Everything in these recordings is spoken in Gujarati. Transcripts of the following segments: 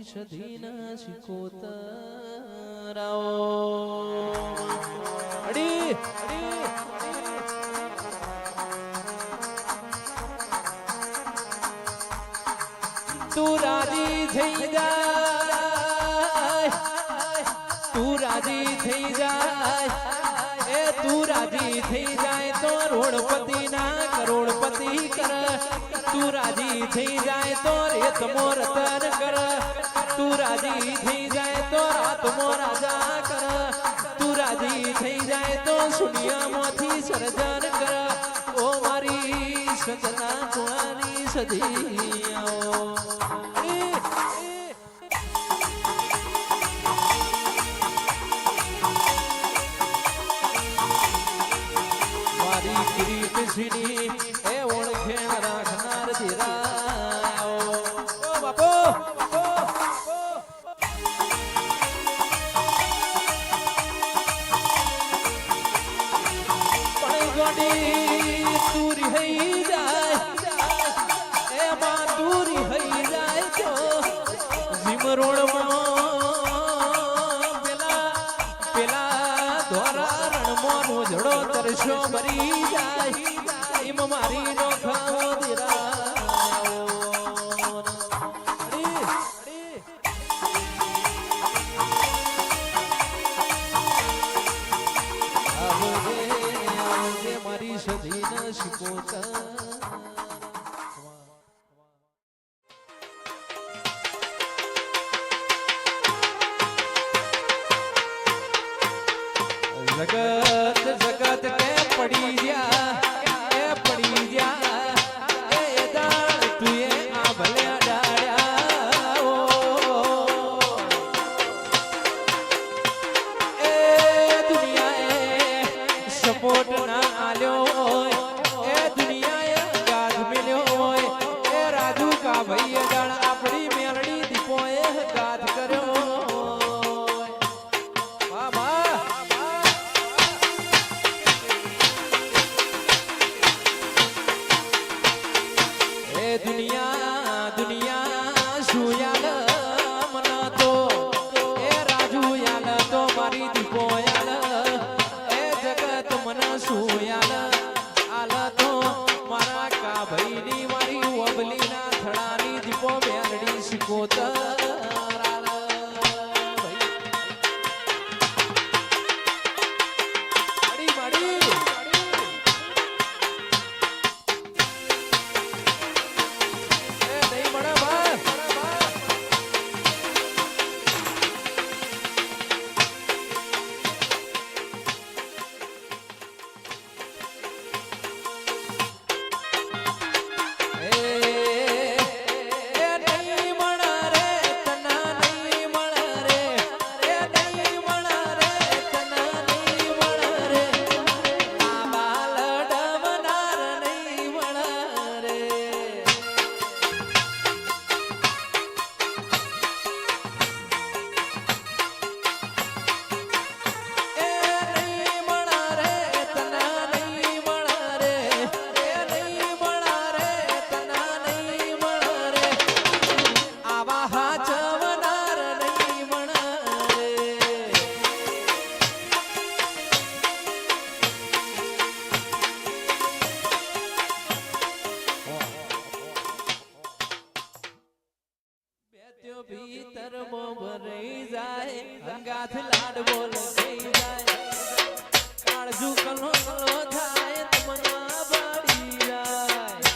સધીના શિકોતરાઓ અડી તું રાજી થઈ જાય તું રાજી થઈ જાય એ તું રાજી થઈ જાય તો રોડપતિ ના કરોડપતિ કર તું રાજી થઈ જાય તો રેત મોર તર કર તું રાજી થઈ જાય તો રાત મો રાજા કર તું રાજી થઈ જાય તો શૂન્યમાંથી સર્જન કર ઓ મારી સજના કુંવારી સધિયાઓ મારી કિરીટ સિની એ ઓળખે રાખનાર ધીરાઓ ઓ બાપો પણ ગોડી તુરી હઈ જાય એ માં તુરી હઈ જાય તો જીમરોડમાં પેલા ધોરા રણમો ઝડો તરસ્યો મરી જાય એમ મારી નો ખાવો દીરા મારી સધીના શિકોતા જગત જગત કે પડી ગયા એ પડી ગયા એ દાળ તુએ આ ભલે ડાળ્યા એ દુનિયાએ સપોર્ટ ના આલ્યો એ દુનિયાએ ગાજ મિલ્યો હોય એ રાજુ કા ભાઈએ દાળ આપણી મેલડી દીપોએ ગાજ કર્યો દુનિયા દુનિયા શું યાલ મન તો એ રાજુ યાલ તો મારી દીપો યાલ એ જગત મન શું યાલ આલ તો મારા કા ભાઈની મારી ઓબલીના થડાની દીપો મેલડી શિકોતર ભીતર ભરાઈ જાય અંગાથ લાડ બોલ થઈ જાય કાળજુ કલો કલો થાય તમના બાડી જાય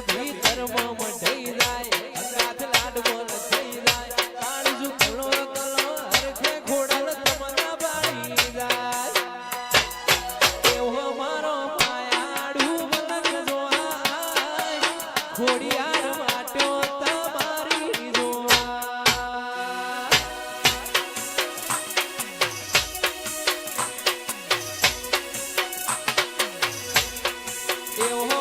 ભીતર મઢઈ જાય અંગાથ લાડ બોલ થઈ જાય કાળજુ કલો કલો હરખે ખોડલ તમના બાડી જાય એવો મારો માયાડું મલક જોવાય ખોડિયાર વાટ્યો તમારી જોવા એવો